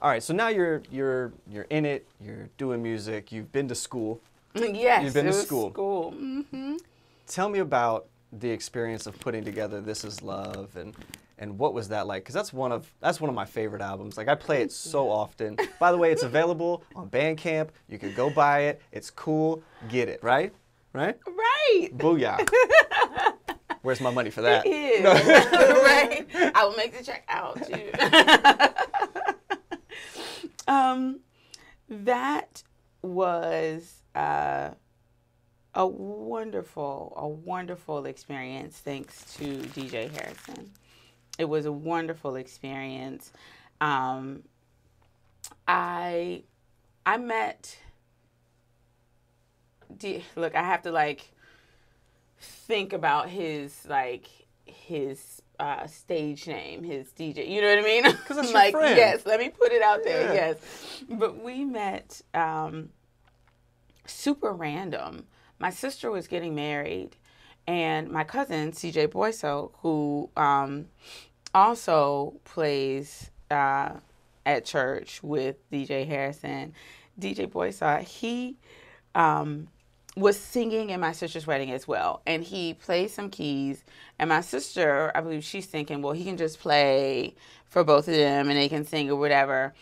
All right, so now you're in it. You're doing music. You've been to school. Yes, You've been it to was school. Mm-hmm. Tell me about the experience of putting together This Is Love, and what was that like? Because that's one of my favorite albums. Like, I play it so often. By the way, it's available on Bandcamp. You can go buy it. It's cool. Get it, right? Right? Right. Booyah. Where's my money for that? It is. Right. I will make the check out too. That was a wonderful experience thanks to DJ Harrison. It was a wonderful experience. I met. Look, I have to think about his stage name, his DJ. You know what I mean? Because it's your friend. Yes, let me put it out there. Yeah. Yes, but we met super random. My sister was getting married, and my cousin CJ Boyso, who also plays at church with DJ Harrison, DJ Boyso, he was singing in my sister's wedding as well. And he played some keys. And my sister, I believe she's thinking, well, he can just play for both of them and they can sing or whatever.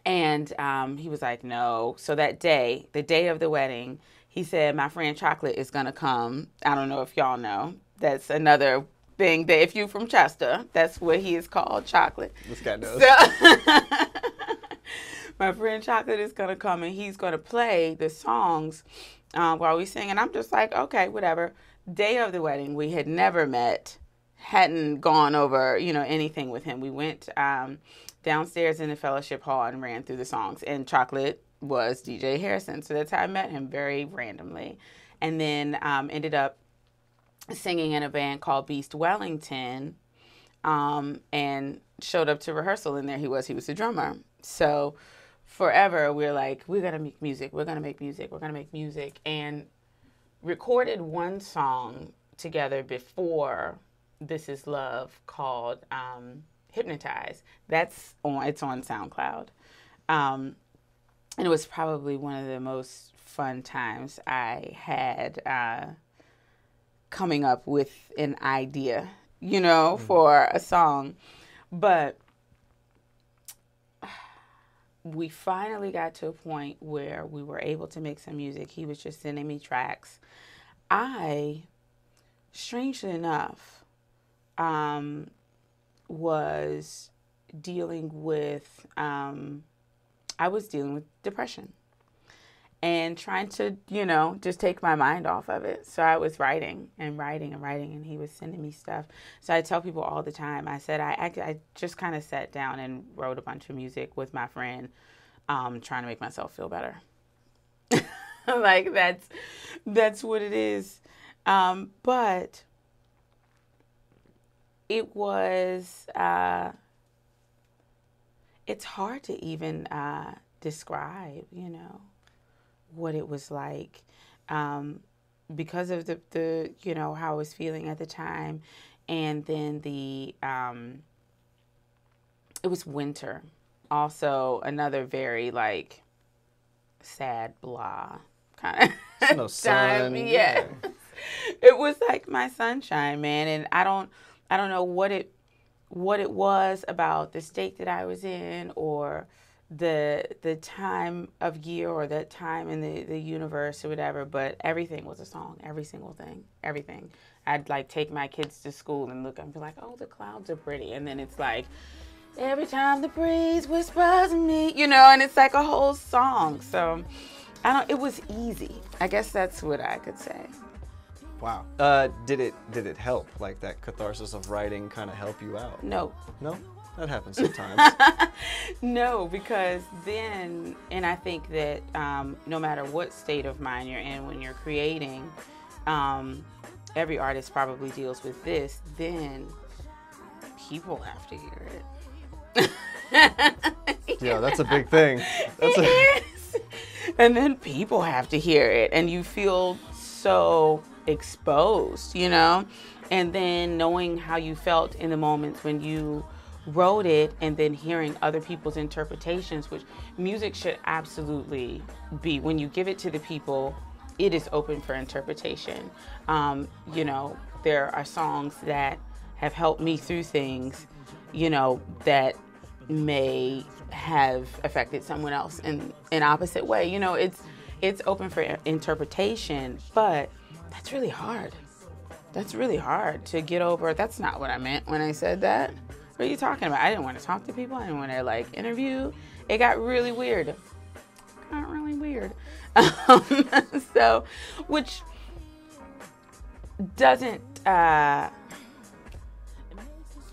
And he was like, no. So that day, the day of the wedding, he said, my friend Chocolate is going to come. I don't know if y'all know. That's another thing that if you're from Chester, that's what he is called, Chocolate. This guy knows. So, my friend Chocolate is going to come and he's going to play the songs while we sing. And I'm just like, okay, whatever. Day of the wedding, we had never met, hadn't gone over, anything with him. We went downstairs in the fellowship hall and ran through the songs. And Chocolate was DJ Harrison. So that's how I met him, very randomly. And then ended up singing in a band called Beast Wellington and showed up to rehearsal. And there he was the drummer. So forever, we're like, we're going to make music. We're going to make music. We're going to make music. And recorded one song together before This Is Love called Hypnotize. It's on SoundCloud. And it was probably one of the most fun times I had coming up with an idea, for a song. But we finally got to a point where we were able to make some music. He was just sending me tracks. I, strangely enough, was dealing with, depression and trying to, just take my mind off of it. So I was writing, and he was sending me stuff. So I tell people all the time, I said, I just kind of sat down and wrote a bunch of music with my friend, trying to make myself feel better. Like that's what it is. But it was, it's hard to even describe, what it was like, because of the how I was feeling at the time. And then it was winter. Also another very sad blah kind of no sun. Yeah. It was like my sunshine, man. And I don't know what it was about the state that I was in, or the time of year, or that time in the universe or whatever, but everything was a song, every single thing, everything. I'd take my kids to school and look and be like, oh, the clouds are pretty. And then it's like, every time the breeze whispers me, and it's like a whole song. So it was easy. I guess that's what I could say. Wow. Did it help? Like, that catharsis of writing kind of help you out? No. No? That happens sometimes. No, because then, and I think that no matter what state of mind you're in when you're creating, every artist probably deals with this, then people have to hear it. Yeah, that's a big thing. And then people have to hear it, and you feel so exposed, And then knowing how you felt in the moments when you wrote it and then hearing other people's interpretations, which music should absolutely be. When you give it to the people, it is open for interpretation. You know, there are songs that have helped me through things, you know, that may have affected someone else in an opposite way. You know, it's open for interpretation, but that's really hard. That's really hard to get over. That's not what I meant when I said that. What are you talking about? I didn't want to talk to people. I didn't want to like interview. It got really weird. Got really weird. So, which doesn't,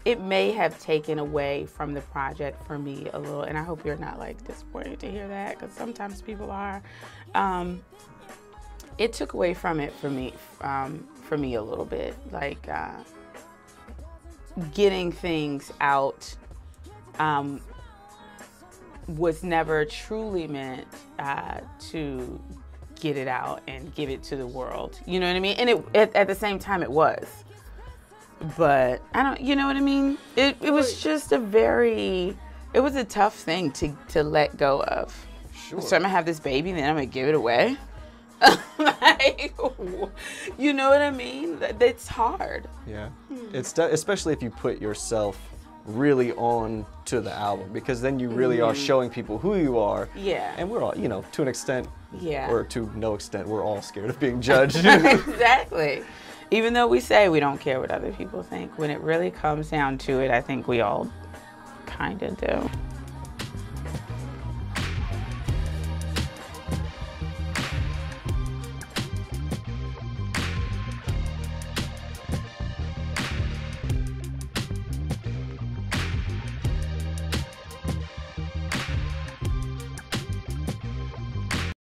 it may have taken away from the project for me a little, and I hope you're not like disappointed to hear that, because sometimes people are. It took away from it for me a little bit, like getting things out was never truly meant to get it out and give it to the world. You know what I mean? And at the same time it was. But I don't, you know what I mean? It was just it was a tough thing to let go of. Sure. So I'm gonna have this baby and then I'm gonna give it away. Like, you know what I mean? It's hard. Yeah. It's especially if you put yourself really on to the album, because then you really are showing people who you are. Yeah. And we're all, you know, to an extent, Yeah. or to no extent, we're all scared of being judged. Exactly. Even though we say we don't care what other people think, when it really comes down to it, I think we all kind of do.